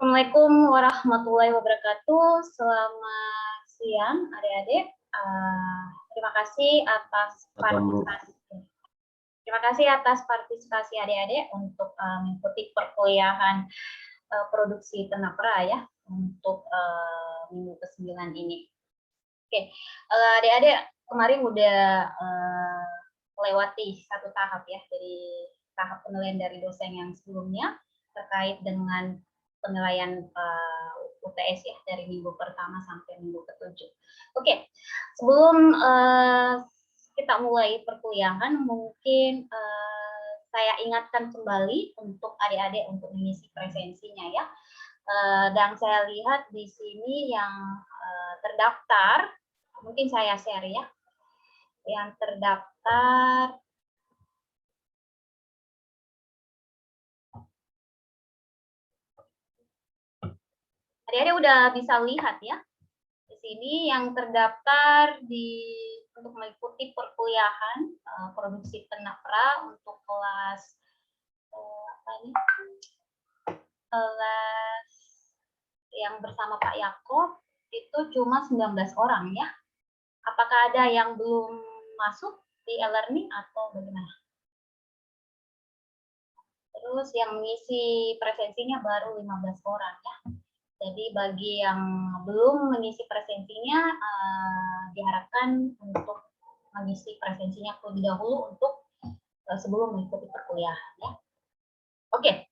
Assalamualaikum warahmatullahi wabarakatuh. Selamat siang, adik-adik. Terima kasih atas partisipasi. Terima kasih atas partisipasi adik-adik untuk mengikuti perkuliahan produksi Tenapra ya untuk minggu ke-9 ini. Oke, adik-adik kemarin udah melewati satu tahap ya, dari tahap penilaian dari dosen yang sebelumnya terkait dengan penilaian UTS ya dari minggu pertama sampai minggu ke-7. Oke, sebelum kita mulai perkuliahan, mungkin saya ingatkan kembali untuk adik-adik untuk mengisi presensinya ya. Dan saya lihat di sini yang terdaftar, mungkin saya share ya, yang terdaftar adik-adik udah bisa lihat ya. Di sini yang terdaftar untuk mengikuti perkuliahan produksi Tenapra untuk kelas kelas yang bersama Pak Yakob itu cuma 19 orang ya. Apakah ada yang belum masuk di e-learning atau bagaimana? Terus yang mengisi presensinya baru 15 orang ya. Jadi bagi yang belum mengisi presensinya, diharapkan untuk mengisi presensinya terlebih dahulu untuk sebelum mengikuti perkuliahan ya. Oke,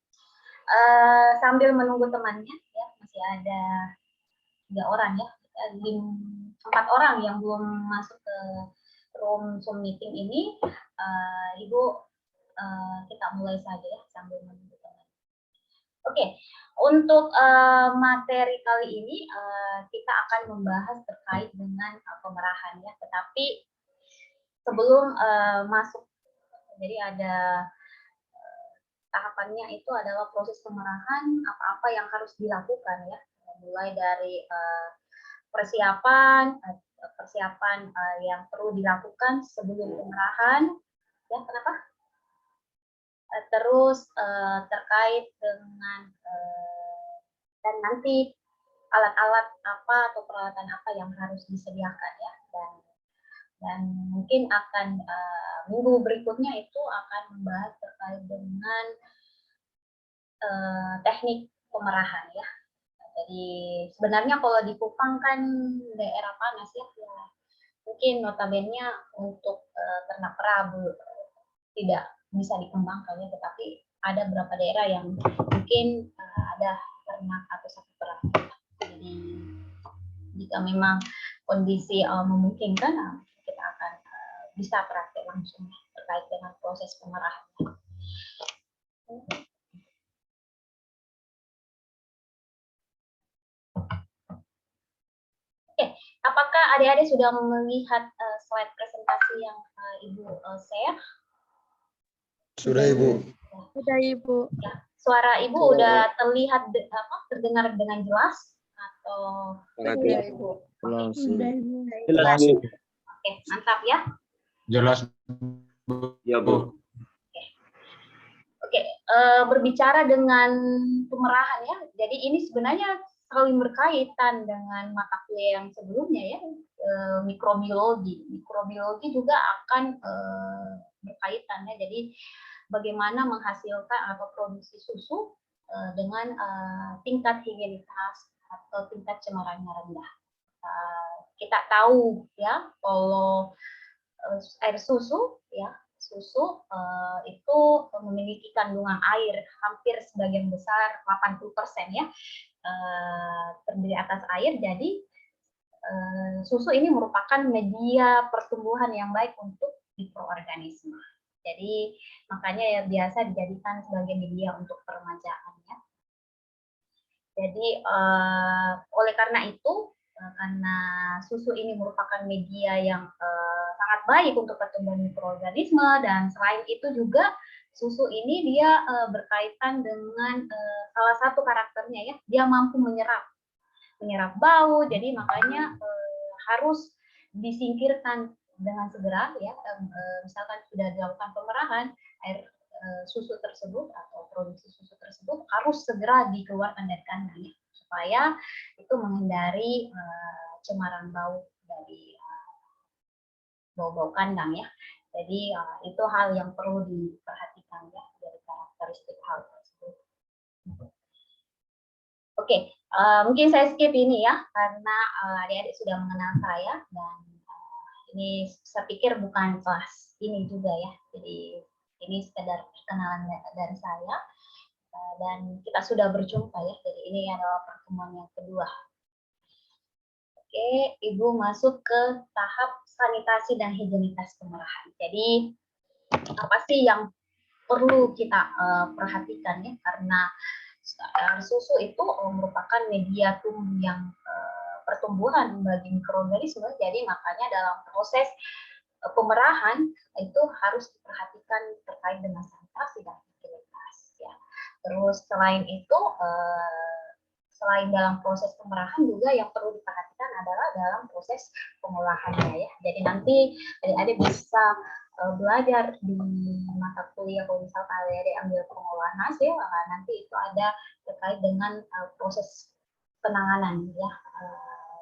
sambil menunggu temannya ya, masih ada 3 orang ya, 4 orang yang belum masuk ke room Zoom meeting ini. Ibu, kita mulai saja ya sambil menunggu teman. Oke, untuk materi kali ini kita akan membahas terkait dengan pemerahan ya. Tetapi sebelum masuk, jadi ada tahapannya itu adalah proses pemerahan, apa-apa yang harus dilakukan ya, mulai dari persiapan yang perlu dilakukan sebelum pemerahan ya. Kenapa? Terus terkait dengan dan nanti alat-alat apa atau peralatan apa yang harus disediakan ya, dan mungkin akan minggu berikutnya itu akan membahas terkait dengan teknik pemerahan ya. Jadi sebenarnya kalau di Kupang kan daerah panas ya, mungkin notabene untuk ternak kerabu tidak bisa dikembangkan ya, tetapi ada beberapa daerah yang mungkin ada ternak atau sapi perah. Jadi jika memang kondisi memungkinkan, kita akan bisa praktek langsung terkait dengan proses pemerahan. Oke, apakah adik-adik sudah melihat slide presentasi yang Ibu share? Sudah Ibu. Sudah Ibu. Ya, suara Ibu udah terlihat terdengar dengan jelas atau? Sudah Ibu. Jelas Bu. Oke, mantap ya. Jelas ya Bu. Oke, berbicara dengan pemerahan ya. Jadi ini sebenarnya saling berkaitan dengan mata kuliah yang sebelumnya ya, mikrobiologi. Mikrobiologi juga akan berkaitan ya. Jadi bagaimana menghasilkan atau produksi susu dengan tingkat higienitas atau tingkat cemarannya rendah. Kita tahu ya kalau air susu ya, susu itu memiliki kandungan air hampir sebagian besar 80% ya, terdiri atas air. Jadi susu ini merupakan media pertumbuhan yang baik untuk mikroorganisme. Jadi makanya ya biasa dijadikan sebagai media untuk peremajaan ya. Jadi oleh karena itu, karena susu ini merupakan media yang sangat baik untuk pertumbuhan mikroorganisme, dan selain itu juga susu ini dia berkaitan dengan salah satu karakternya ya, dia mampu menyerap bau. Jadi makanya harus disingkirkan dengan segera ya. Misalkan sudah dilakukan pemerahan, air susu tersebut atau produksi susu tersebut harus segera dikeluarkan dari kandang ya, supaya itu menghindari cemaran bau dari bau-bau kandang ya. Jadi itu hal yang perlu diperhatikan ya dari karakteristik hal tersebut. Oke, mungkin saya skip ini ya karena adik-adik sudah mengenal saya dan ini saya pikir bukan kelas ini juga ya. Jadi ini sekedar perkenalan dari saya dan kita sudah berjumpa ya. Jadi ini adalah pertemuan yang kedua. Oke, Ibu masuk ke tahap sanitasi dan higienitas pemerahan. Jadi apa sih yang perlu kita perhatikan ya, karena susu itu merupakan media tumbuh yang pertumbuhan bagi mikroorganisme, jadi makanya dalam proses pemerahan itu harus diperhatikan terkait dengan sanitasi dan higienitas ya. Terus selain itu selain dalam proses pemerahan juga yang perlu diperhatikan adalah dalam proses pengolahannya ya. Jadi nanti adik-adik bisa belajar di mata kuliah kalau misalkan adik-adik ambil pengolahan hasil, nanti itu ada terkait dengan proses penanganan ya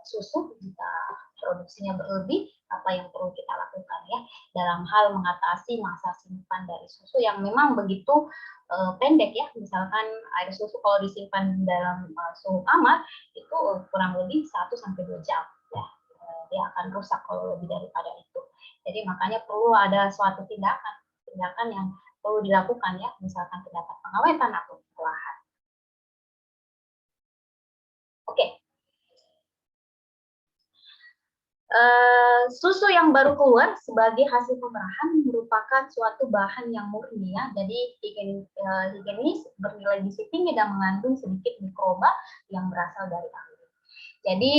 susu jika produksinya berlebih, apa yang perlu kita lakukan ya dalam hal mengatasi masa simpan dari susu yang memang begitu pendek ya. Misalkan air susu kalau disimpan dalam suhu kamar itu kurang lebih 1-2 jam ya, dia akan rusak kalau lebih daripada itu. Jadi makanya perlu ada suatu tindakan yang perlu dilakukan ya, misalkan tindakan pengawetan atau pengolahan. Oke. Susu yang baru keluar sebagai hasil pemerahan merupakan suatu bahan yang murni ya, jadi higienis, bernilai gizi tinggi dan mengandung sedikit mikroba yang berasal dari air. Jadi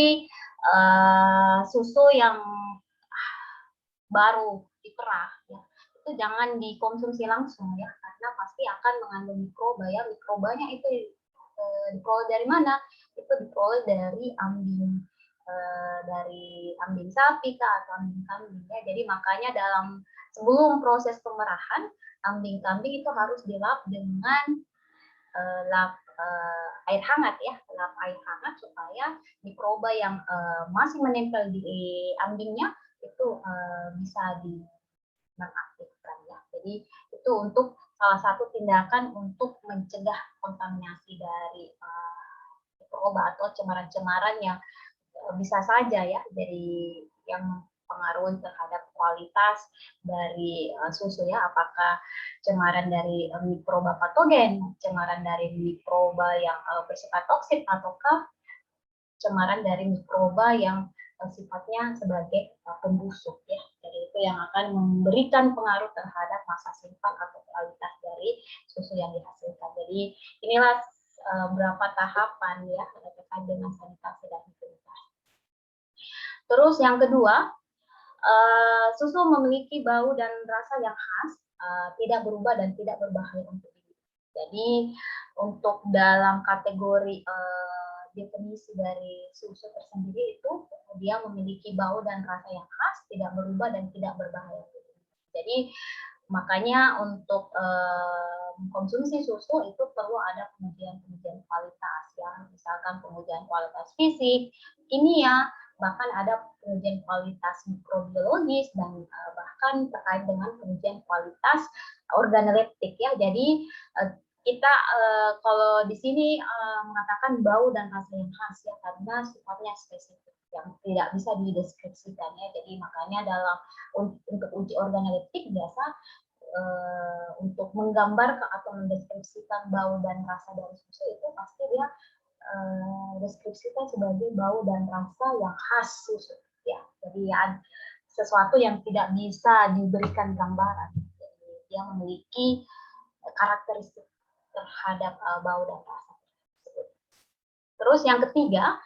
susu yang baru diperah ya, itu jangan dikonsumsi langsung ya, karena pasti akan mengandung mikroba ya. Mikrobanya itu diperoleh dari mana? Itu diperoleh dari ambing sapi atau ambing kambing ya. Jadi makanya sebelum proses pemerahan ambing kambing itu harus dilap dengan air hangat ya, lap air hangat supaya mikroba yang masih menempel di ambingnya itu bisa dinonaktifkan ya. Jadi itu untuk salah satu tindakan untuk mencegah kontaminasi dari mikroba atau cemaran-cemaran yang bisa saja ya dari yang pengaruh terhadap kualitas dari susu ya, apakah cemaran dari mikroba patogen, cemaran dari mikroba yang bersifat toksik, ataukah cemaran dari mikroba yang sifatnya sebagai pembusuk ya. Jadi itu yang akan memberikan pengaruh terhadap masa simpan atau kualitas dari susu yang dihasilkan. Jadi inilah beberapa tahapan ya terkait dengan sanitasi dan higienitas. Terus yang kedua, susu memiliki bau dan rasa yang khas, tidak berubah dan tidak berbahaya untuk hidup. Jadi untuk dalam kategori definisi dari susu tersendiri itu dia memiliki bau dan rasa yang khas, tidak berubah dan tidak berbahaya. Jadi makanya untuk mengkonsumsi susu itu perlu ada pengujian kualitas ya, misalkan pengujian kualitas fisik, kimia, bahkan ada pengujian kualitas mikrobiologis dan bahkan terkait dengan pengujian kualitas organoleptik ya. Jadi kita kalau di sini mengatakan bau dan rasa yang khas ya, karena sifatnya spesifik yang tidak bisa dideskripsikan ya. Jadi makanya dalam untuk uji organoleptik biasa untuk menggambar atau mendeskripsikan bau dan rasa dari susu itu pasti dia deskripsikan sebagai bau dan rasa yang khas susu ya. Jadi ya, sesuatu yang tidak bisa diberikan gambaran. Jadi dia memiliki karakteristik terhadap bau dan rasa tersebut. Terus yang ketiga,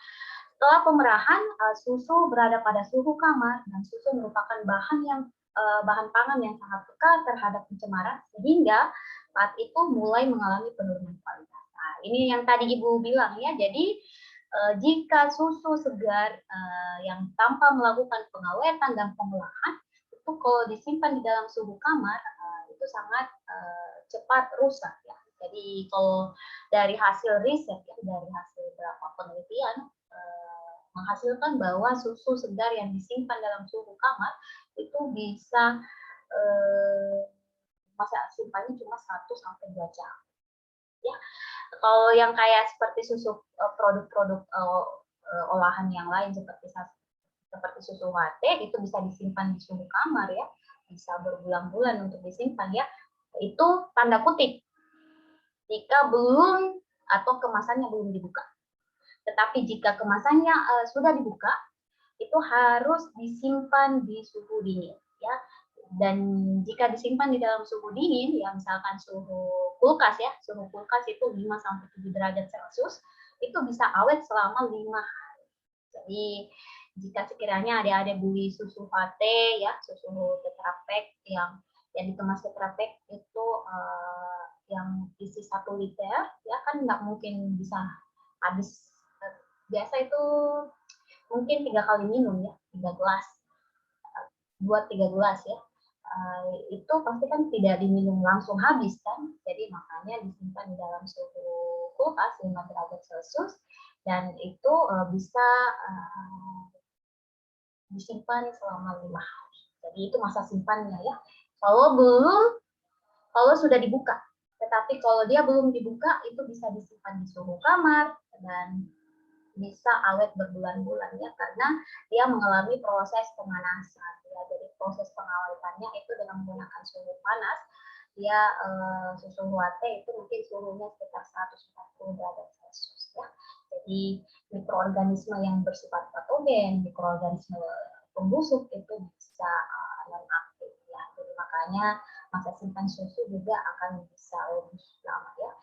setelah pemerahan susu berada pada suhu kamar dan susu merupakan bahan pangan yang sangat peka terhadap pencemaran sehingga saat itu mulai mengalami penurunan kualitas. Nah, ini yang tadi Ibu bilang ya. Jadi jika susu segar yang tanpa melakukan pengawetan dan pengolahan itu kalau disimpan di dalam suhu kamar itu itu sangat cepat rusak ya. Jadi kalau dari hasil riset ya, dari hasil beberapa penelitian menghasilkan bahwa susu segar yang disimpan dalam suhu kamar itu bisa masa simpannya cuma 1 sampai 2 jam. Ya, kalau yang kayak seperti susu produk-produk olahan yang lain seperti susu latte itu bisa disimpan di suhu kamar ya, bisa berbulan-bulan untuk disimpan ya. Itu tanda kutip jika belum atau kemasannya belum dibuka. Tetapi jika kemasannya sudah dibuka, itu harus disimpan di suhu dingin ya. Dan jika disimpan di dalam suhu dingin, ya misalkan suhu kulkas ya, suhu kulkas itu 5 sampai 7 derajat Celcius, itu bisa awet selama 5 hari. Jadi jika sekiranya adik-adik beli susu latte ya, susu Tetra Pak yang dikemas Tetra Pak itu yang isi 1 liter, ya kan nggak mungkin bisa habis. Biasa itu mungkin 3 kali minum ya, 3 gelas, buat 3 gelas ya. Itu pasti kan tidak diminum langsung habis kan, jadi makanya disimpan di dalam suhu kulkas 5 derajat Celcius dan itu bisa disimpan selama 5 hari. Jadi itu masa simpannya ya. Kalau sudah dibuka, tetapi kalau dia belum dibuka itu bisa disimpan di suhu kamar dan bisa awet berbulan-bulan ya, karena dia mengalami proses pemanasan ya. Jadi proses pengawetannya itu dengan menggunakan suhu panas. Dia susu latte itu mungkin suhunya sekitar 140 derajat Celcius ya. Jadi mikroorganisme yang bersifat patogen, mikroorganisme pembusuk itu bisa non-aktif ya. Jadi makanya masa simpan susu juga akan bisa lebih lama ya.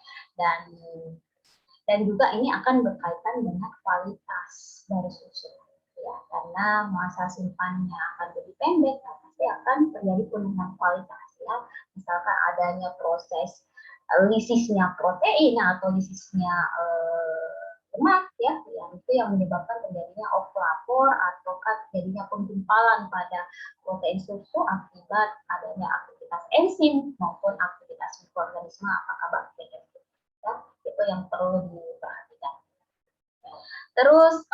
Dan juga ini akan berkaitan dengan kualitas dari susu ya, karena masa simpannya akan lebih pendek, pasti akan terjadi penurunan kualitas ya. Misalkan adanya proses lisisnya protein atau lisisnya lemak ya, yang itu yang menyebabkan terjadinya off-flavor atau terjadinya penggumpalan pada protein susu akibat adanya aktivitas enzim maupun aktivitas mikroorganisme apakah bakteri ya, itu yang perlu diperhatikan. Terus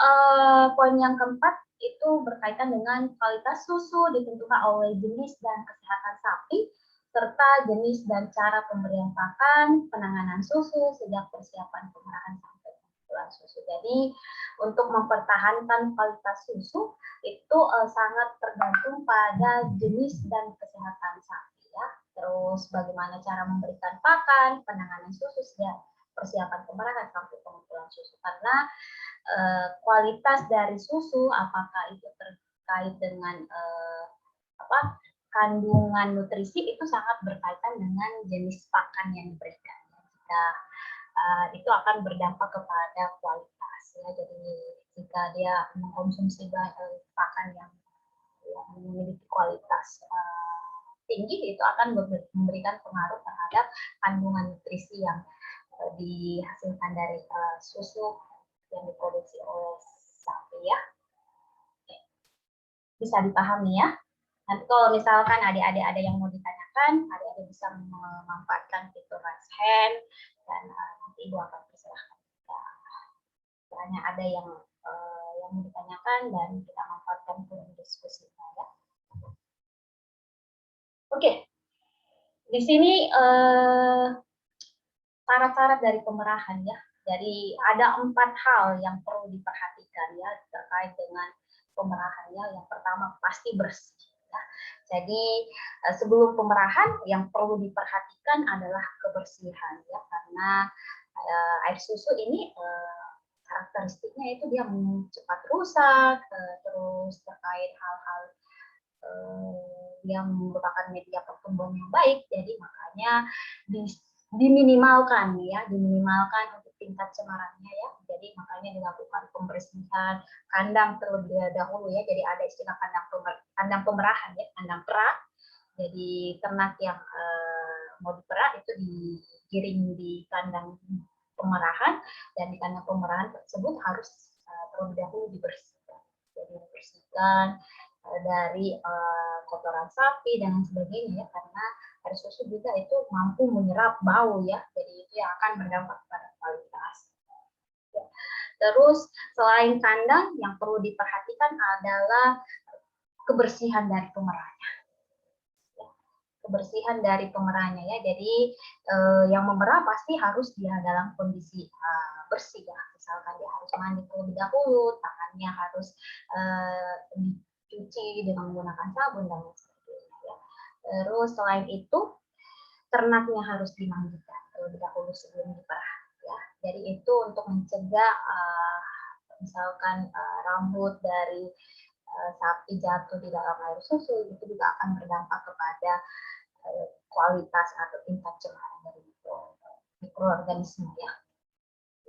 poin yang keempat itu berkaitan dengan kualitas susu ditentukan oleh jenis dan kesehatan sapi serta jenis dan cara pemberian pakan, penanganan susu sejak persiapan pemerahan sampai pengumpulan susu. Jadi untuk mempertahankan kualitas susu itu sangat tergantung pada jenis dan kesehatan sapi ya. Terus bagaimana cara memberikan pakan, penanganan susu sejak persiapan pemerahan sampai pengumpulan susu, karena kualitas dari susu apakah itu terkait dengan kandungan nutrisi itu sangat berkaitan dengan jenis pakan yang diberikan. Jika itu akan berdampak kepada kualitas ya. Jadi jika dia mengkonsumsi pakan yang memiliki kualitas tinggi, itu akan memberikan pengaruh terhadap kandungan nutrisi yang dihasilkan dari susu yang diproduksi oleh sapi ya. Bisa dipahami ya. Nanti kalau misalkan adik-adik ada yang mau ditanyakan, adik-adik bisa memanfaatkan fitur raise hand dan nanti Ibu akan persilahkan. Misalnya ada yang mau ditanyakan dan kita manfaatkan forum diskusinya ya. Oke. Di sini syarat-syarat dari pemerahan ya. Jadi ada 4 hal yang perlu diperhatikan ya terkait dengan pemerahannya. Yang pertama pasti bersih ya. Jadi sebelum pemerahan yang perlu diperhatikan adalah kebersihan ya, karena air susu ini karakteristiknya itu dia cepat rusak, terus terkait hal-hal yang merupakan media pertumbuhan yang baik, jadi makanya diminimalkan untuk tingkat cemarannya ya. Jadi makanya dilakukan pembersihan kandang terlebih dahulu ya. Jadi ada istilah kandang pemerahan ya, kandang perak. Jadi ternak yang mau diperak itu digiring di kandang pemerahan, dan di kandang pemerahan tersebut harus terlebih dahulu dibersihkan. Jadi dibersihkan dari kotoran sapi dan sebagainya ya, karena air susu juga itu mampu menyerap bau ya, jadi itu yang akan berdampak pada kualitas. Ya. Terus selain kandang, yang perlu diperhatikan adalah kebersihan dari pemerahnya. Kebersihan dari pemerahnya ya. Jadi yang memerah pasti harus dia dalam kondisi bersih ya. Misalkan dia harus mandi terlebih dahulu, tangannya harus dicuci dengan menggunakan sabun dan lain sebagainya ya. Terus selain itu ternaknya harus dimandikan terlebih dahulu sebelum diperah ya. Jadi itu untuk mencegah misalkan rambut dari sapi jatuh di dalam air susu, itu juga akan berdampak kepada kualitas atau tingkat cemara dari mikroorganisme ya.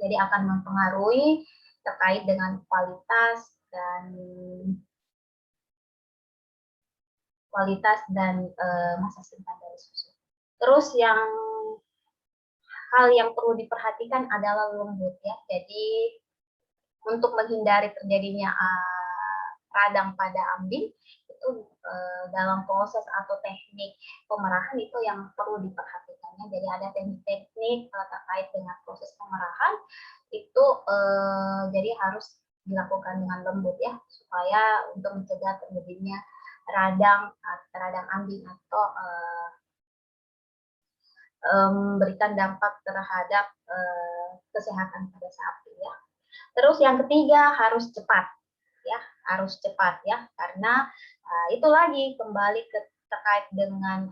Jadi akan mempengaruhi terkait dengan kualitas dan masa simpan dari susu. Terus hal yang perlu diperhatikan adalah lembut ya. Jadi untuk menghindari terjadinya radang pada ambing itu dalam proses atau teknik pemerahan itu yang perlu diperhatikannya. Jadi ada teknik-teknik terkait dengan proses pemerahan itu jadi harus dilakukan dengan lembut ya, supaya untuk mencegah terjadinya radang ambing atau memberikan dampak terhadap kesehatan pada sapi ya. Terus yang ketiga harus cepat ya, karena itu lagi kembali terkait dengan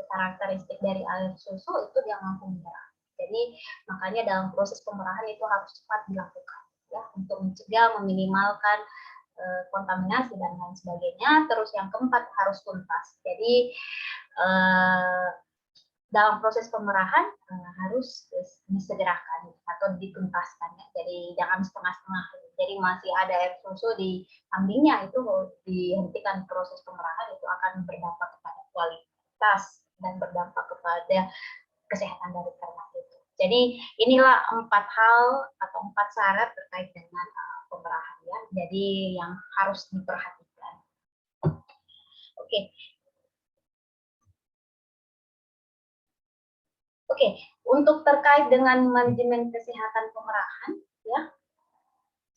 karakteristik dari air susu itu dia mampu menyerap. Jadi makanya dalam proses pemerahan itu harus cepat dilakukan ya, untuk mencegah, meminimalkan kontaminasi dan lain sebagainya. Terus yang keempat harus tuntas. Jadi dalam proses pemerahan harus disegerakan atau dituntaskan ya. Jadi jangan setengah-setengah. Jadi masih ada air susu di ambingnya, itu dihentikan proses pemerahan, itu akan berdampak kepada kualitas dan berdampak kepada kesehatan dari ternak itu. Jadi inilah 4 hal atau 4 syarat terkait dengan pemerahan ya. Jadi yang harus diperhatikan. Oke. Oke, untuk terkait dengan manajemen kesehatan pemerahan, ya,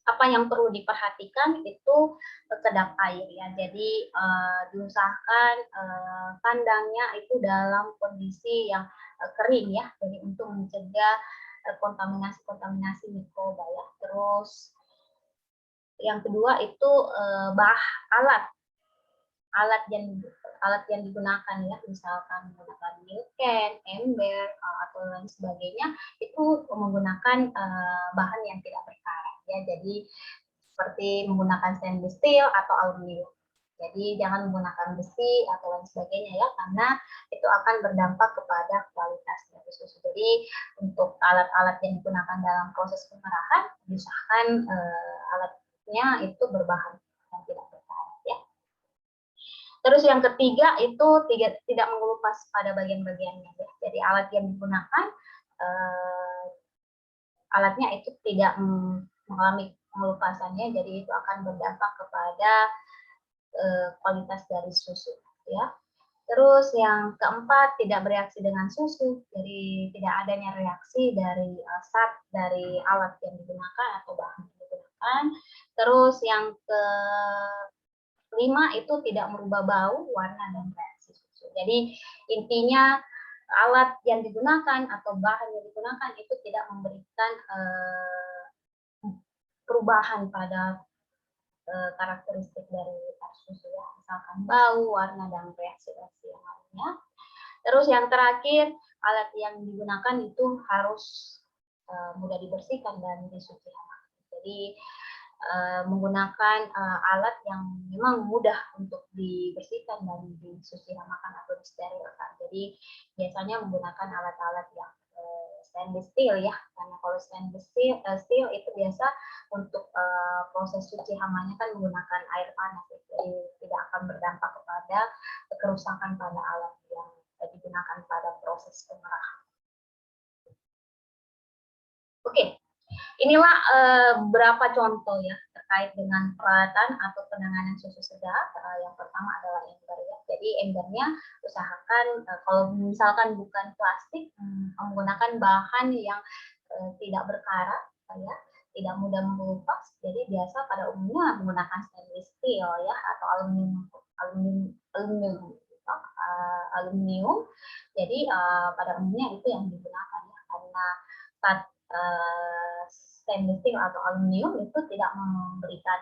apa yang perlu diperhatikan itu kedap air ya. Jadi diusahakan kandangnya itu dalam kondisi yang kering ya. Jadi untuk mencegah kontaminasi mikroba ya. Terus yang kedua itu alat yang digunakan ya, misalkan menggunakan milk can, ember atau lain sebagainya, itu menggunakan bahan yang tidak berkarat ya. Jadi seperti menggunakan stainless steel atau aluminium. Jadi jangan menggunakan besi atau lain sebagainya ya, karena itu akan berdampak kepada kualitas dari susu. Jadi untuk alat-alat yang digunakan dalam proses pemerahan, diusahakan alatnya itu berbahan yang tidak berkarat ya. Terus yang ketiga itu tidak mengelupas pada bagian-bagiannya ya. Jadi alat yang digunakan alatnya itu tidak mengalami pengelupasannya, jadi itu akan berdampak kepada kualitas dari susu ya. Terus yang keempat tidak bereaksi dengan susu, jadi tidak adanya reaksi dari zat dari alat yang digunakan atau bahan yang digunakan. Terus yang kelima itu tidak merubah bau, warna, dan reaksi susu. Jadi intinya alat yang digunakan atau bahan yang digunakan itu tidak memberikan perubahan pada karakteristik dari susu ya, misalkan bau, warna, dan reaksi-reaksi yang lainnya. Terus yang terakhir, alat yang digunakan itu harus mudah dibersihkan dan disuci. Jadi menggunakan alat yang memang mudah untuk dibersihkan dan disuci hamakan atau disterilkan. Jadi biasanya menggunakan alat-alat yang stainless steel ya, karena kalau stainless steel itu biasa untuk proses suci hamanya kan menggunakan air panas, jadi tidak akan berdampak kepada kerusakan pada alat yang digunakan pada proses pemerahan. Oke, inilah beberapa contoh ya terkait dengan perawatan atau penanganan susu segar, yang pertama adalah ember ya. Jadi embernya usahakan kalau misalkan bukan plastik, menggunakan bahan yang tidak berkarat ya, tidak mudah mengelupas. Jadi biasa pada umumnya menggunakan stainless steel ya atau aluminium. Jadi pada umumnya itu yang digunakan ya, karena stainless steel atau aluminium itu tidak memberikan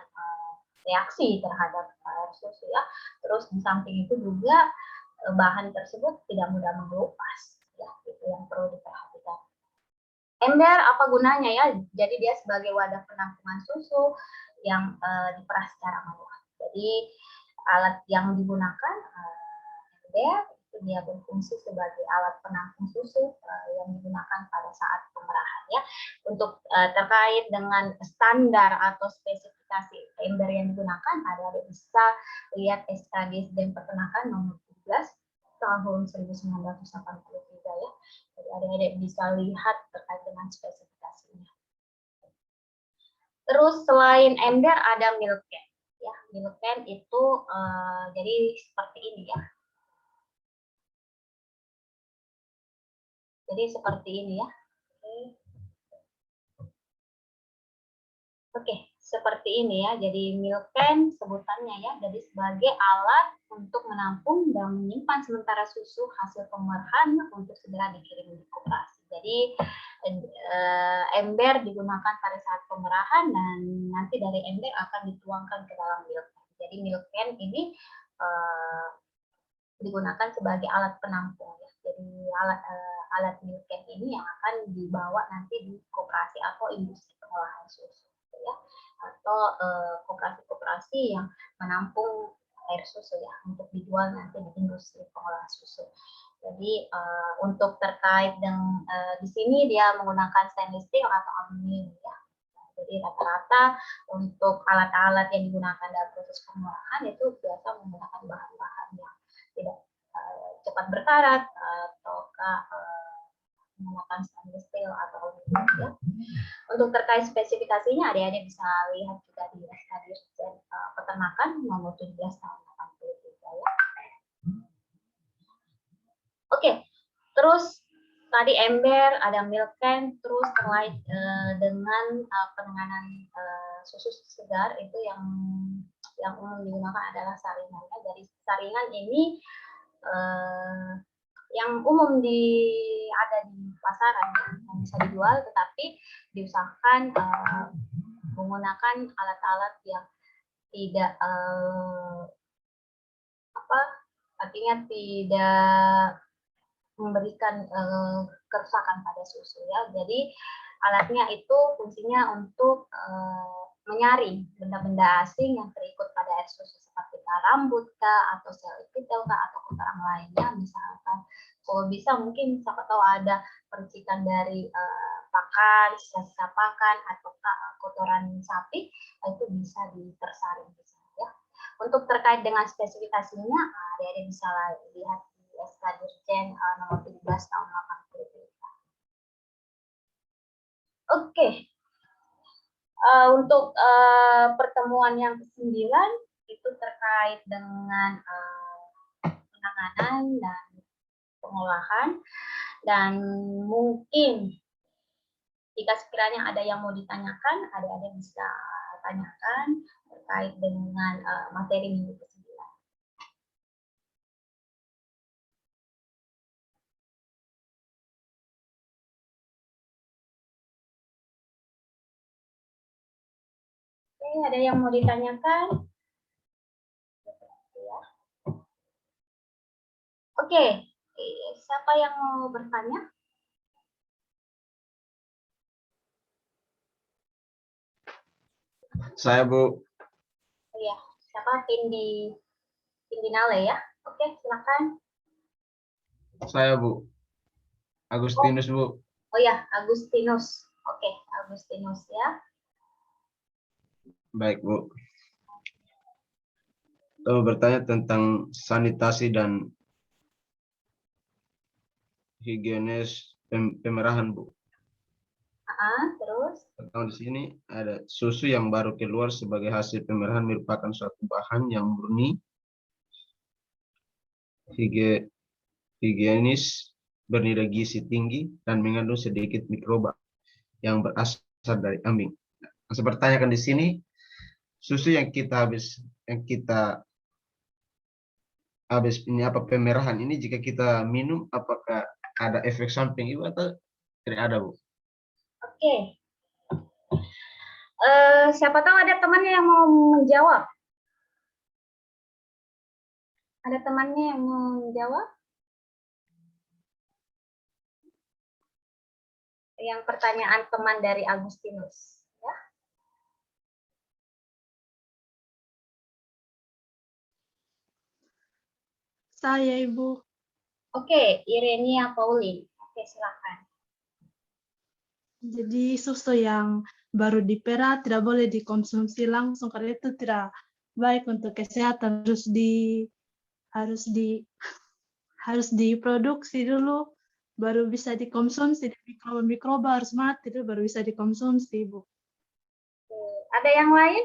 reaksi terhadap air susu ya. Terus di samping itu juga bahan tersebut tidak mudah mengelupas ya, itu yang perlu diperhatikan. Ember apa gunanya ya? Jadi dia sebagai wadah penampungan susu yang diperas secara manual. Jadi alat yang digunakan ember itu dia berfungsi sebagai alat penampung susu yang digunakan pada saat pemerahan ya. Untuk terkait dengan standar atau spesifikasi ember yang digunakan, ada bisa lihat SK Dirjen Peternakan nomor 17 tahun 1983 ya. Jadi adik-adik bisa lihat terkait dengan spesifikasinya. Terus selain ember ada milk can ya. Milk can itu jadi seperti ini ya. Jadi seperti ini ya. Oke, seperti ini ya. Jadi milk can sebutannya ya. Jadi sebagai alat untuk menampung dan menyimpan sementara susu hasil pemerahan untuk segera dikirim di koperasi. Jadi ember digunakan pada saat pemerahan dan nanti dari ember akan dituangkan ke dalam milk can. Jadi milk can ini digunakan sebagai alat penampung ya. Jadi alat milk can ini yang akan dibawa nanti di koperasi atau industri pengolahan susu ya, atau koperasi-koperasi yang menampung air susu ya untuk dijual nanti di industri pengolahan susu. Jadi untuk terkait dengan di sini dia menggunakan stainless steel atau aluminium ya. Jadi rata-rata untuk alat-alat yang digunakan dalam proses pengolahan itu biasa menggunakan bahan-bahan yang tidak cepat berkarat ataukah menggunakan stainless steel atau aluminium ya. Untuk terkait spesifikasinya, adik-adik bisa lihat juga di SK Dirjen Peternakan nomor 17 tahun 83 ya. Oke, terus tadi ember, ada milk can, terus terkait dengan penanganan susu segar itu yang umum digunakan adalah saringan. Jadi saringan ini yang umum ada di pasaran ya, yang bisa dijual, tetapi diusahakan menggunakan alat-alat yang tidak artinya tidak memberikan kerusakan pada susu ya. Jadi alatnya itu fungsinya untuk menyaring benda-benda asing yang terikut pada air susu seperti rambut atau sel epitel atau kotoran lainnya. Misalkan kalau bisa mungkin siapa tahu ada percikan dari pakan, sisa-sisa pakan atau kotoran sapi, itu bisa tersaring di sana ya. Untuk terkait dengan spesifikasinya, adik-adik bisa lihat di SK Dirjen nomor 17 tahun 83. Oke. Untuk pertemuan yang ke-9 itu terkait dengan penanganan dan pengolahan, dan mungkin jika sekiranya ada yang mau ditanyakan, adik-adik bisa tanyakan terkait dengan materi minggu ke-9. Oke, ada yang mau ditanyakan? Oke, siapa yang mau bertanya? Saya, Bu. Iya, siapa? Pindinale ya? Oke, silakan. Saya, Bu. Agustinus, Bu. Oh ya, Agustinus. Oke, Agustinus ya. Baik, Bu. Saya bertanya tentang sanitasi dan higienis pemerahan, Bu. Terus? Pertama di sini ada susu yang baru keluar sebagai hasil pemerahan merupakan suatu bahan yang murni, higienis, bernilai gizi tinggi, dan mengandung sedikit mikroba yang berasal dari kambing. Nah, saya bertanyakan di sini, susu yang kita habis ini apa pemerahan ini jika kita minum apakah ada efek samping itu atau tidak ada, Bu? Oke. Siapa tahu ada temannya yang mau menjawab? Ada temannya yang mau menjawab? Yang pertanyaan teman dari Agustinus. Ya. Saya, Ibu. Oke, Irenia Pauline. Oke, silakan. Jadi susu yang baru diperah tidak boleh dikonsumsi langsung karena itu tidak baik untuk kesehatan. Harus diproduksi dulu baru bisa dikonsumsi. Mikroba harus mati dulu baru bisa dikonsumsi, Ibu. Ada yang lain?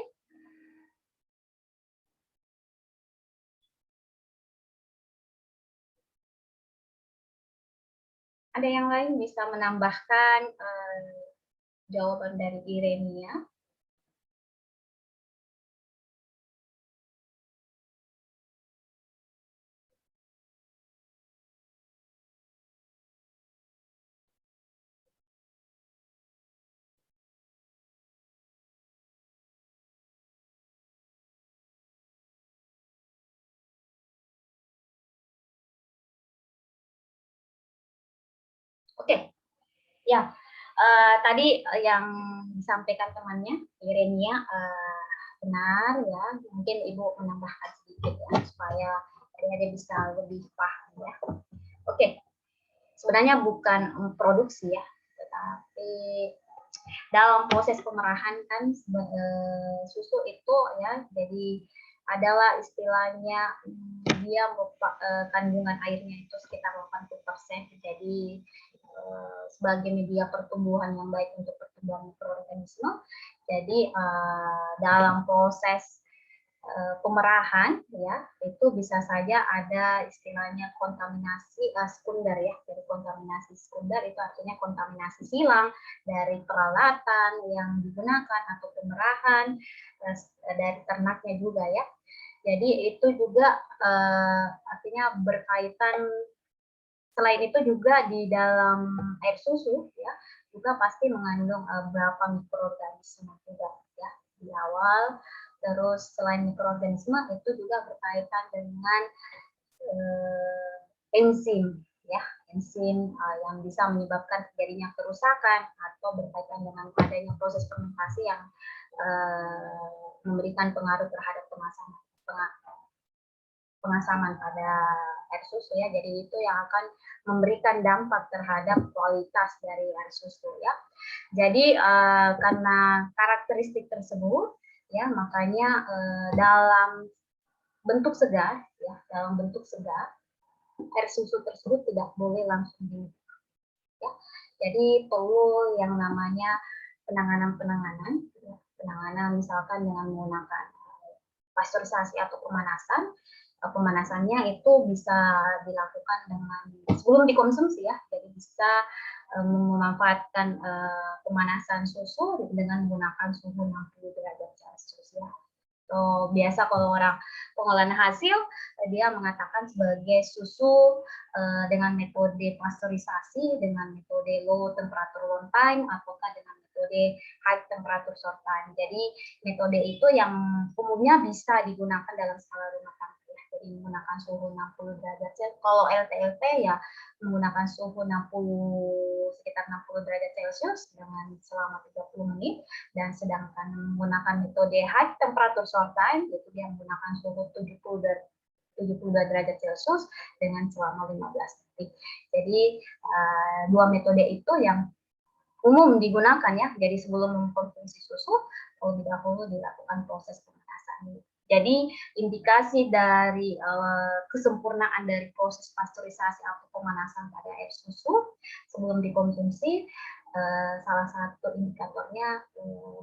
Ada yang lain bisa menambahkan jawaban dari Irenia? Oke, ya. Tadi yang disampaikan temannya Irenia benar ya. Mungkin Ibu menambahkan sedikit ya supaya adik-adik bisa lebih paham ya. Oke, sebenarnya bukan produksi ya, tetapi dalam proses pemerahan kan susu itu ya jadi adalah istilahnya dia kandungan airnya itu sekitar 80%, jadi sebagai media pertumbuhan yang baik untuk pertumbuhan mikroorganisme. Jadi dalam proses pemerahan ya itu bisa saja ada istilahnya kontaminasi sekunder ya. Jadi kontaminasi sekunder itu artinya kontaminasi silang dari peralatan yang digunakan atau pemerahan dari ternaknya juga ya. Jadi itu juga artinya berkaitan. Selain itu juga di dalam air susu ya juga pasti mengandung beberapa mikroorganisme juga ya di awal. Terus selain mikroorganisme itu juga berkaitan dengan enzim ya, enzim yang bisa menyebabkan terjadinya kerusakan atau berkaitan dengan adanya proses fermentasi yang memberikan pengaruh terhadap pengasaman pada air susu ya. Jadi itu yang akan memberikan dampak terhadap kualitas dari air susu ya. Jadi karena karakteristik tersebut ya makanya dalam bentuk segar ya, dalam bentuk segar air susu tersebut tidak boleh langsung diminum ya. Jadi perlu yang namanya penanganan ya. Penanganan misalkan dengan menggunakan pasteurisasi atau pemanasan. Pemanasannya itu bisa dilakukan dengan sebelum dikonsumsi ya, jadi bisa memanfaatkan pemanasan susu dengan menggunakan suhu 60 derajat Celcius ya. So, biasa kalau orang pengolahan hasil dia mengatakan sebagai susu dengan metode pasteurisasi, dengan metode low temperature long time ataukah dengan metode high temperature short time. Jadi metode itu yang umumnya bisa digunakan dalam skala rumah tangga. Jadi menggunakan suhu 60 derajat Celcius. Kalau LTLT ya menggunakan suhu sekitar 60 derajat Celcius dengan selama 30 menit, dan sedangkan menggunakan metode high temperature short time yaitu dia menggunakan suhu 72 derajat Celcius dengan selama 15 detik. Jadi dua metode itu yang umum digunakan ya. Jadi sebelum mengkonsumsi susu terlebih dahulu dilakukan proses pemanasan. Jadi indikasi dari kesempurnaan dari proses pasteurisasi atau pemanasan pada air susu sebelum dikonsumsi salah satu indikatornya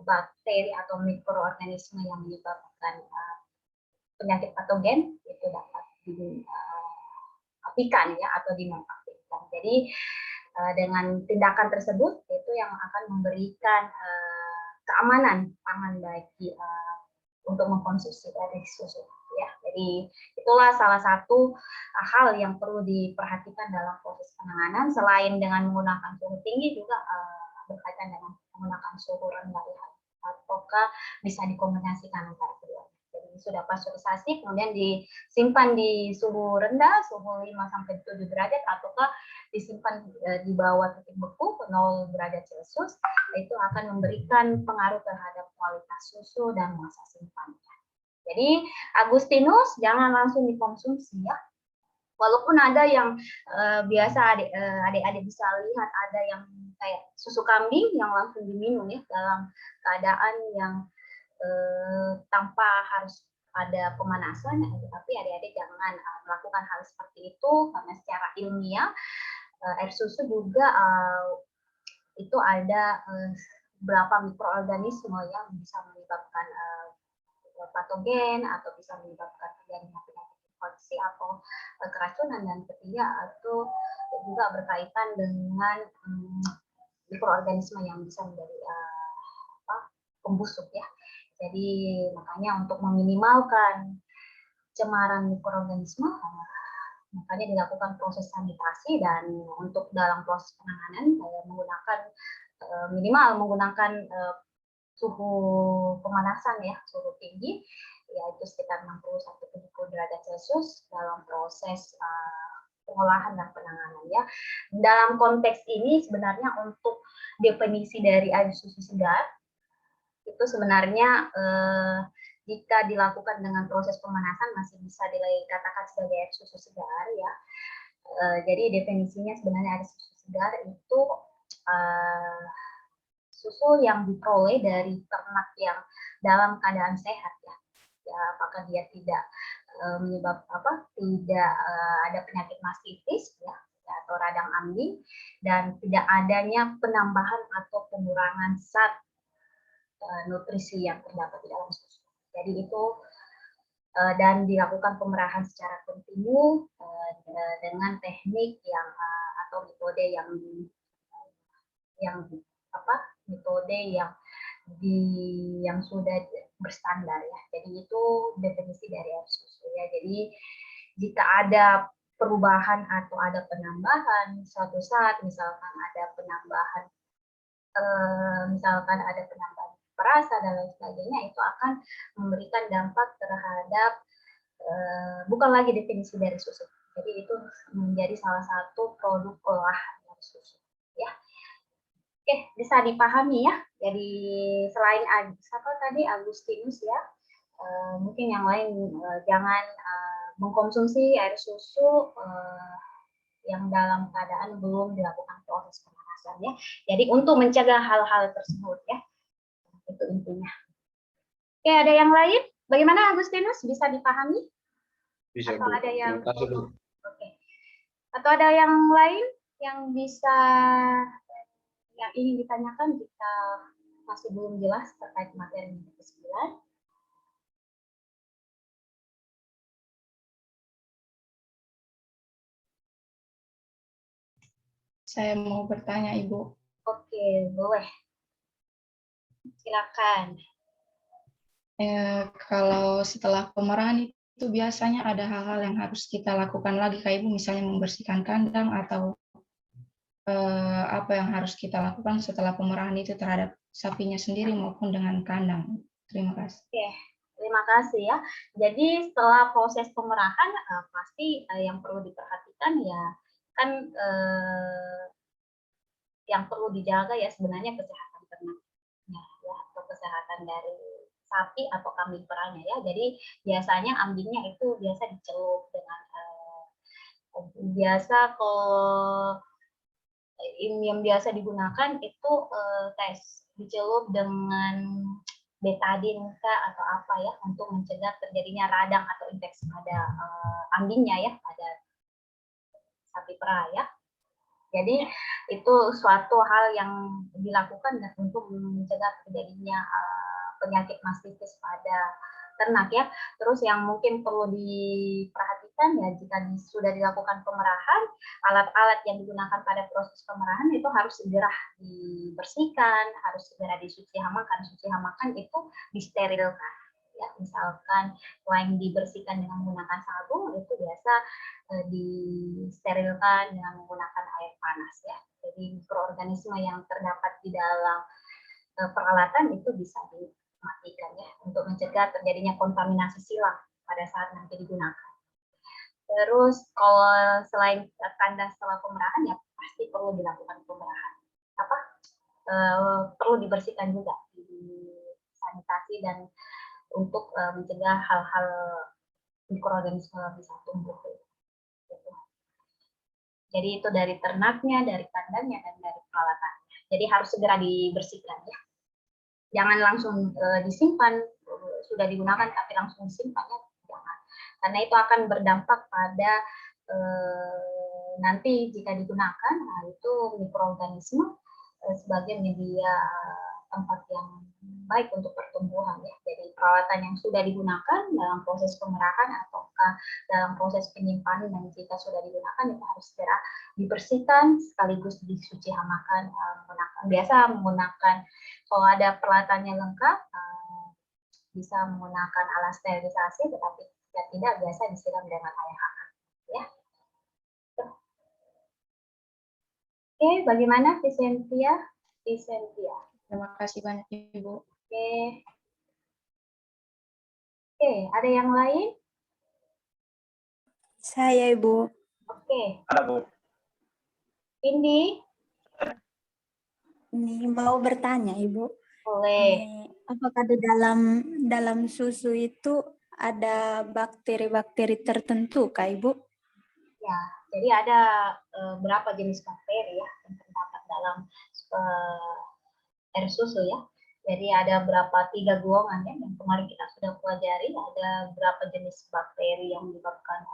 bakteri atau mikroorganisme yang menyebabkan penyakit patogen itu dapat dinafikan ya atau dinonaktifkan. Jadi dengan tindakan tersebut itu yang akan memberikan keamanan pangan bagi untuk mengkonsumsi dari susu ya. Jadi itulah salah satu hal yang perlu diperhatikan dalam proses penanganan selain dengan menggunakan suhu tinggi juga berkaitan dengan menggunakan suhu rendah ya. Ataukah bisa dikombinasikan antara keduanya. Jadi sudah pasteurisasi kemudian disimpan di suhu rendah, suhu 5 sampai 7 derajat ataukah disimpan di bawah titik beku 0 derajat Celcius, itu akan memberikan pengaruh terhadap kualitas susu dan masa simpannya. Jadi Agustinus jangan langsung dikonsumsi ya. Walaupun ada yang biasa adik-adik bisa lihat ada yang kayak susu kambing yang langsung diminum ya dalam keadaan yang tanpa harus ada pemanasan, tapi adik-adik jangan melakukan hal seperti itu karena secara ilmiah air susu juga itu ada beberapa mikroorganisme yang bisa menyebabkan patogen atau bisa menyebabkan terjadinya penyakit infeksi atau keracunan, dan ketiga itu juga berkaitan dengan mikroorganisme yang bisa menjadi pembusuk ya. Jadi makanya untuk meminimalkan cemaran mikroorganisme makanya dilakukan proses sanitasi, dan untuk dalam proses penanganan menggunakan minimal menggunakan suhu pemanasan ya, suhu tinggi yaitu sekitar 60-70 derajat Celcius dalam proses pengolahan dan penanganan ya. Dalam konteks ini sebenarnya untuk definisi dari air susu segar itu sebenarnya jika dilakukan dengan proses pemanasan masih bisa dikatakan sebagai air susu segar ya. Jadi definisinya sebenarnya air susu segar itu susu yang diperoleh dari ternak yang dalam keadaan sehat ya. Apakah dia tidak tidak ada penyakit mastitis ya atau radang ambing, dan tidak adanya penambahan atau pengurangan zat nutrisi yang terdapat di dalam susu. Jadi itu dan dilakukan pemerahan secara kontinu dengan teknik yang atau metode metode yang sudah berstandar ya. Jadi itu definisi dari air susu ya. Jadi jika ada perubahan atau ada penambahan suatu saat, misalkan ada penambahan perasa dan lain sebagainya, itu akan memberikan dampak terhadap bukan lagi definisi dari susu. Jadi itu menjadi salah satu produk olahan dari susu ya. Oke, bisa dipahami ya. Jadi selain tadi Agustinus ya, mungkin yang lain jangan mengkonsumsi air susu yang dalam keadaan belum dilakukan proses pemanasan ya. Jadi untuk mencegah hal-hal tersebut ya. Itu intinya. Oke, ada yang lain? Bagaimana Agustinus, bisa dipahami? Bisa, atau Bu. ada yang Terima kasih, Bu. Oke. Atau ada yang lain yang bisa yang ingin ditanyakan jika masih belum jelas terkait materi yang ke-9? Saya mau bertanya, Ibu. Oke, boleh. Silakan. Kalau setelah pemerahan itu biasanya ada hal-hal yang harus kita lakukan lagi, kayak Ibu misalnya membersihkan kandang atau apa yang harus kita lakukan setelah pemerahan itu terhadap sapinya sendiri maupun dengan kandang. Terima kasih. Oke, terima kasih ya. Jadi setelah proses pemerahan pasti yang perlu diperhatikan ya kan yang perlu dijaga ya sebenarnya kesehatan ternaknya ya, atau kesehatan dari sapi atau kambing perahnya ya. Jadi biasanya ambingnya itu biasa dicelup dengan biasa kalau yang biasa digunakan itu tes dicelup dengan betadin atau apa ya untuk mencegah terjadinya radang atau infeksi pada ambingnya ya, pada sapi perah ya. Jadi itu suatu hal yang dilakukan untuk mencegah terjadinya penyakit mastistis pada ternak ya. Terus yang mungkin perlu diperhatikan ya, jika sudah dilakukan pemerahan, alat-alat yang digunakan pada proses pemerahan itu harus segera dibersihkan, harus segera disuci hamakan. Suci hamakan itu disterilkan. Ya, misalkan selain dibersihkan dengan menggunakan sabun, itu biasa disterilkan dengan menggunakan air panas ya. Jadi mikroorganisme yang terdapat di dalam peralatan itu bisa dimatikan ya, untuk mencegah terjadinya kontaminasi silang pada saat nanti digunakan. Terus kalau selain kandang setelah pemerahan ya pasti perlu dilakukan pemerahan. Perlu dibersihkan juga, sanitasi dan untuk mencegah hal-hal mikroorganisme bisa tumbuh. Gitu. Jadi itu dari ternaknya, dari kandangnya, dan dari peralatannya. Jadi harus segera dibersihkan ya. Jangan langsung disimpan, sudah digunakan tapi langsung disimpan ya, jangan. Karena itu akan berdampak pada nanti jika digunakan, nah itu mikroorganisme sebagai media tempat yang baik untuk pertumbuhan ya. Jadi peralatan yang sudah digunakan dalam proses pemerahan ataukah dalam proses penyimpanan dan jika sudah digunakan itu harus segera dibersihkan sekaligus disuci hamakan. Menggunakan kalau ada peralatannya lengkap bisa menggunakan alat sterilisasi, tetapi jika tidak biasa disiram dengan air hangat ya. Oke, bagaimana Vicentia? Terima kasih banyak Ibu. Oke, ada yang lain? Saya Ibu. Oke. Ada Bu. Indi? Ini mau bertanya Ibu. Boleh. Apakah di dalam susu itu ada bakteri-bakteri tertentu Kak Ibu? Ya, jadi ada berapa jenis bakteri ya yang terdapat dalam air susu ya. Jadi ada berapa 3 golongan ya yang kemarin kita sudah pelajari, ada berapa jenis bakteri yang menyebabkan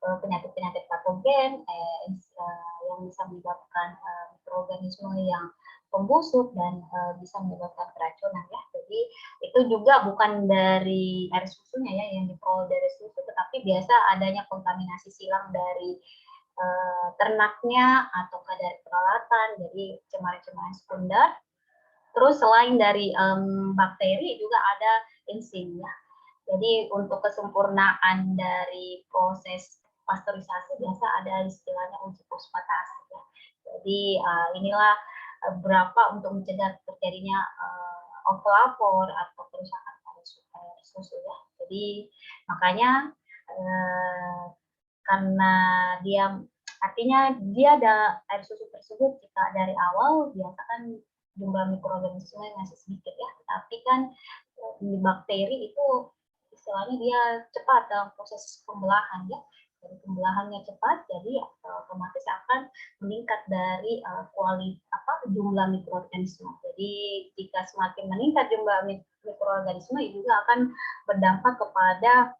penyakit-penyakit patogen yang bisa menyebabkan mikroorganisme yang pembusuk dan bisa menyebabkan keracunan ya. Jadi itu juga bukan dari air susunya ya yang diperoleh dari susu, tetapi biasa adanya kontaminasi silang dari ternaknya ataukah dari peralatan, jadi cemaran-cemaran sekunder. Terus selain dari bakteri juga ada enzim ya. Jadi untuk kesempurnaan dari proses pasteurisasi biasa ada istilahnya uji fosfatase ya. Jadi inilah berapa untuk mencegah terjadinya ovulapor atau kerusakan pada susu ya. Jadi makanya karena dia artinya dia ada air susu tersebut jika dari awal biasa kan jumlah mikroorganisme masih sedikit ya, tapi kan di bakteri itu istilahnya dia cepat dalam proses pembelahan ya. Jadi pembelahannya cepat, jadi otomatis akan meningkat dari jumlah mikroorganisme. Jadi jika semakin meningkat jumlah mikroorganisme itu juga akan berdampak kepada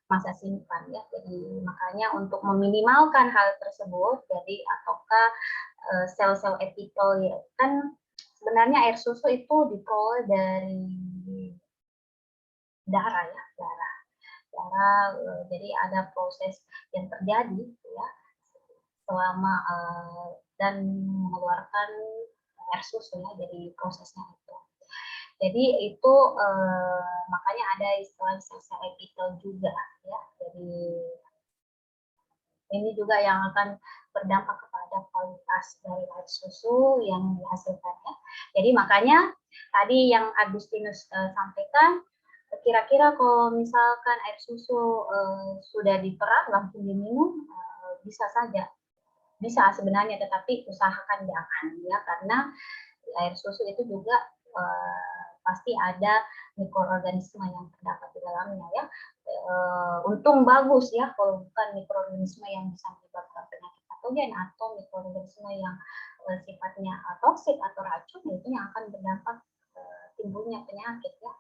masa simpan ya. Jadi makanya untuk meminimalkan hal tersebut, jadi ataukah sel-sel epithel ya, kan sebenarnya air susu itu diperoleh dari darah ya, darah. Jadi ada proses yang terjadi ya selama dan mengeluarkan air susu ya, jadi prosesnya itu. Jadi itu makanya ada istilah sel-sel epithel juga ya. Jadi ini juga yang akan berdampak kepada kualitas dari air susu yang dihasilkannya. Jadi makanya tadi yang Agustinus sampaikan, kira-kira kalau misalkan air susu sudah diperah langsung diminum bisa saja, bisa sebenarnya, tetapi usahakan jangan ya, karena air susu itu juga pasti ada mikroorganisme yang terdapat di dalamnya ya. Untung bagus ya kalau bukan mikroorganisme yang bisa menyebabkan penyakit patogen atau mikroorganisme yang sifatnya toksik atau racun, itu yang akan berdampak timbulnya penyakit ya.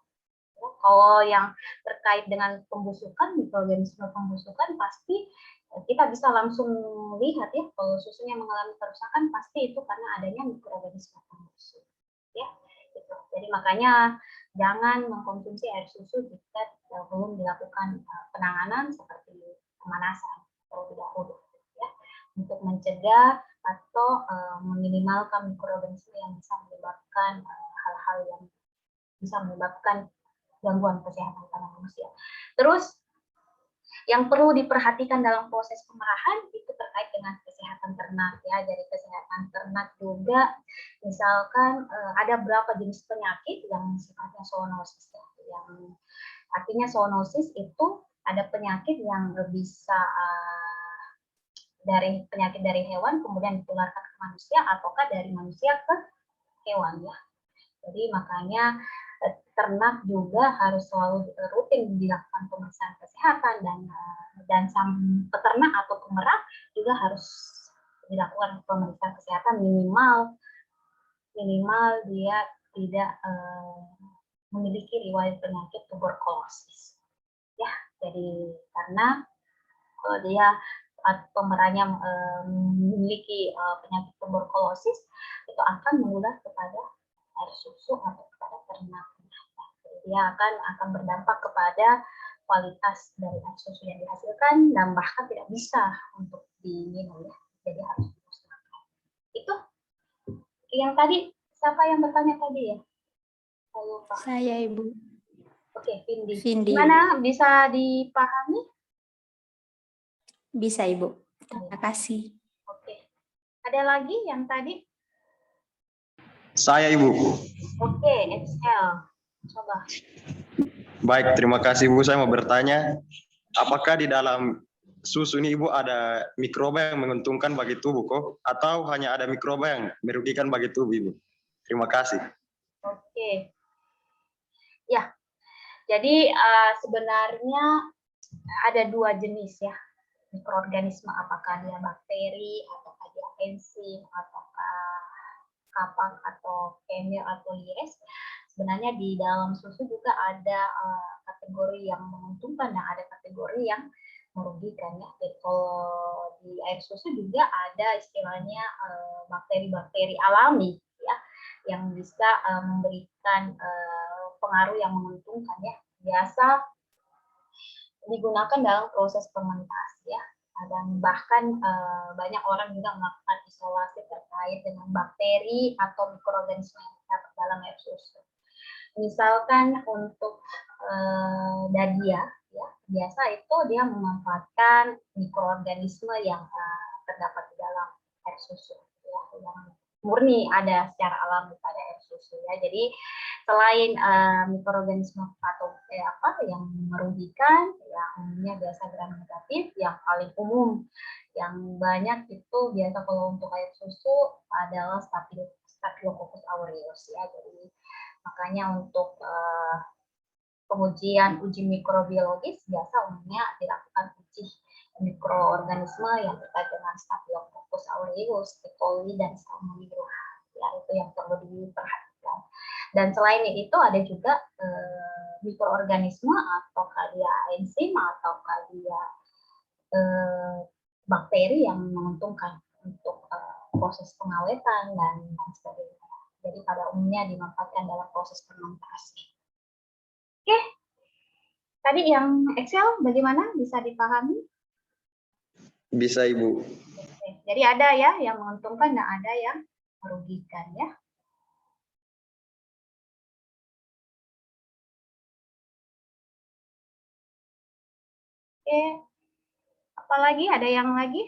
Kalau yang terkait dengan pembusukan, mikroorganisme pembusukan pasti kita bisa langsung lihat ya kalau susunya mengalami kerusakan pasti itu karena adanya mikroorganisme pembusuk ya gitu. Jadi makanya jangan mengkonsumsi air susu jika belum dilakukan penanganan seperti pemanasan terlebih dahulu ya untuk mencegah atau meminimalkan mikroorganisme yang bisa menyebabkan hal-hal yang bisa menyebabkan gangguan kesehatan pada manusia. Terus yang perlu diperhatikan dalam proses pemerahan itu terkait dengan kesehatan ternak ya. Jadi kesehatan ternak juga misalkan ada berapa jenis penyakit yang sifatnya zoonosis ya. Yang artinya zoonosis itu ada penyakit yang bisa dari penyakit dari hewan kemudian ditularkan ke manusia ataukah dari manusia ke hewan ya. Jadi makanya ternak juga harus selalu rutin dilakukan pemeriksaan kesehatan dan sang peternak atau pemerah juga harus dilakukan pemeriksaan kesehatan minimal dia tidak memiliki riwayat penyakit tuberkulosis ya. Jadi karena kalau dia pemerahnya memiliki penyakit tuberkulosis itu akan menular kepada air susu atau kepada ternak. Jadi dia akan berdampak kepada kualitas dari air susu yang dihasilkan dan bahkan tidak bisa untuk diminum ya. Jadi harus dimusnahkan. Itu yang tadi siapa yang bertanya tadi ya? Saya lupa. Saya, Ibu. Oke, Vindi. Vindi. Gimana bisa dipahami? Bisa, Ibu. Terima kasih. Oke. Ada lagi yang tadi? Saya, Ibu. Oke, Excel. Coba. Baik, terima kasih, Ibu. Saya mau bertanya, apakah di dalam susu ini, Ibu, ada mikroba yang menguntungkan bagi tubuh kok? Atau hanya ada mikroba yang merugikan bagi tubuh, Ibu? Terima kasih. Oke. Ya, jadi sebenarnya ada dua jenis ya mikroorganisme, apakah dia bakteri, ataukah dia enzim, ataukah kapak atau kemia atau lies. Sebenarnya di dalam susu juga ada kategori yang menguntungkan dan ada kategori yang merugikan ya. Jadi kalau di air susu juga ada istilahnya bakteri-bakteri alami ya yang bisa memberikan pengaruh yang menguntungkan ya. Biasa digunakan dalam proses fermentasi ya. Dan bahkan banyak orang juga melakukan isolasi terkait dengan bakteri atau mikroorganisme yang terdapat dalam air susu. Misalkan untuk Dadia ya, biasa itu dia memanfaatkan mikroorganisme yang terdapat di dalam air susu ya, yang murni ada secara alami pada air susu ya. Jadi selain mikroorganisme yang merugikan, ya umumnya biasa gram negatif, yang paling umum yang banyak itu biasa kalau untuk air susu adalah Staphylococcus aureus ya. Jadi makanya untuk pengujian uji mikrobiologis biasa umumnya dilakukan uji mikroorganisme yang terkait dengan Staphylococcus aureus, E. coli dan Salmonella. Ya, itu yang perlu diperhatikan. Dan selain itu ada juga mikroorganisme atau dia enzim atau dia bakteri yang menguntungkan untuk proses pengawetan dan sebagainya. Jadi pada umumnya dimanfaatkan dalam proses fermentasi. Oke, tadi yang Excel bagaimana bisa dipahami? Bisa, Ibu. Oke. Jadi ada ya yang menguntungkan dan ada yang merugikan ya. Oke, apalagi ada yang lagi?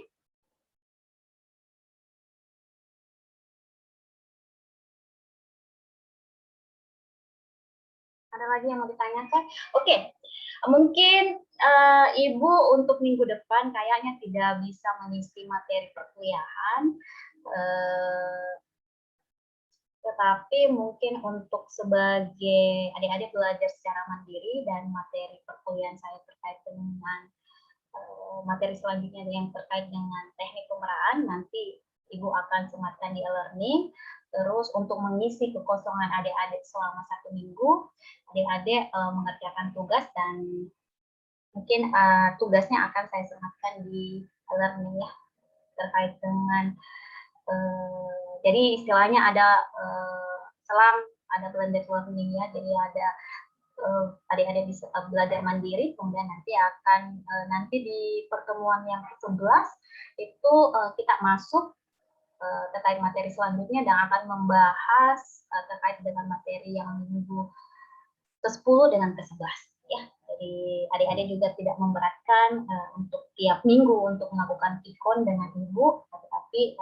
Ada lagi yang mau ditanyakan? Oke, mungkin Ibu untuk minggu depan kayaknya tidak bisa mengisi materi perkuliahan, tetapi mungkin untuk sebagai adik-adik belajar secara mandiri dan materi perkuliahan saya terkait dengan materi selanjutnya yang terkait dengan teknik pemerahan, nanti Ibu akan sematkan di e-learning. Terus untuk mengisi kekosongan adik-adik selama 1 minggu, adik-adik mengerjakan tugas dan mungkin tugasnya akan saya sematkan di e-learning ya, terkait dengan jadi istilahnya ada selang, ada blended learning ya, jadi ada adik-adik bisa belajar mandiri, kemudian nanti akan nanti di pertemuan yang ke-11 itu kita masuk terkait materi selanjutnya dan akan membahas terkait dengan materi yang minggu ke-10 dengan ke-11 ya. Jadi adik-adik juga tidak memberatkan untuk tiap minggu untuk melakukan pikon dengan ibu, tetapi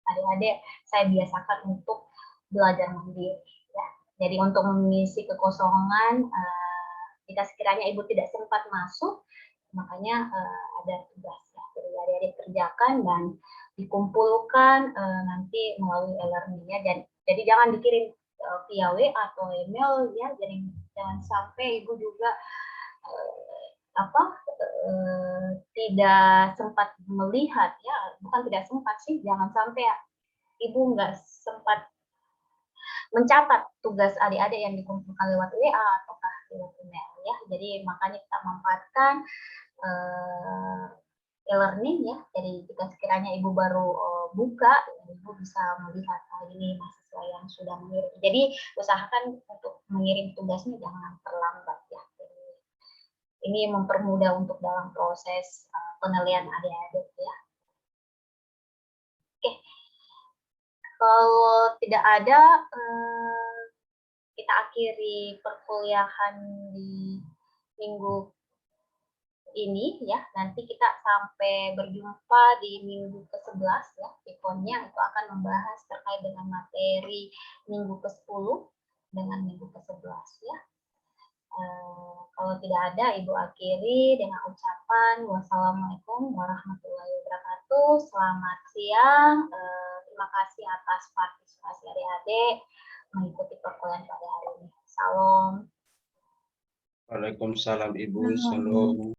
adik-adik saya biasakan untuk belajar mandiri ya. Jadi untuk mengisi kekosongan jika sekiranya ibu tidak sempat masuk, makanya ada tugas ya. Jadi adik-adik kerjakan dan dikumpulkan nanti melalui e-learning-nya. Jadi jangan dikirim via WA atau email ya. Jadi jangan sampai ibu juga tidak sempat melihat ya, bukan tidak sempat sih, jangan sampai ibu nggak sempat mencatat tugas adik-adik yang dikumpulkan lewat WA ataukah lewat email ya. Jadi makanya kita manfaatkan e-learning ya. Jadi jika sekiranya ibu baru buka, ibu bisa melihat ini mahasiswa yang sudah mengirim. Jadi usahakan untuk mengirim tugasnya jangan terlambat ya. Jadi, ini mempermudah untuk dalam proses penilaian adik-adik ya. Oke, kalau tidak ada kita akhiri perkuliahan di minggu ini ya. Nanti kita sampai berjumpa di minggu ke-11 ya. Pikonnya itu akan membahas terkait dengan materi minggu ke-10 dengan minggu ke-11 ya. Kalau tidak ada, Ibu akhiri dengan ucapan wassalamualaikum warahmatullahi wabarakatuh. Selamat siang. Terima kasih atas partisipasi adik-adik mengikuti perkuliahan pada hari ini. Salam. Waalaikumsalam Ibu. Salam.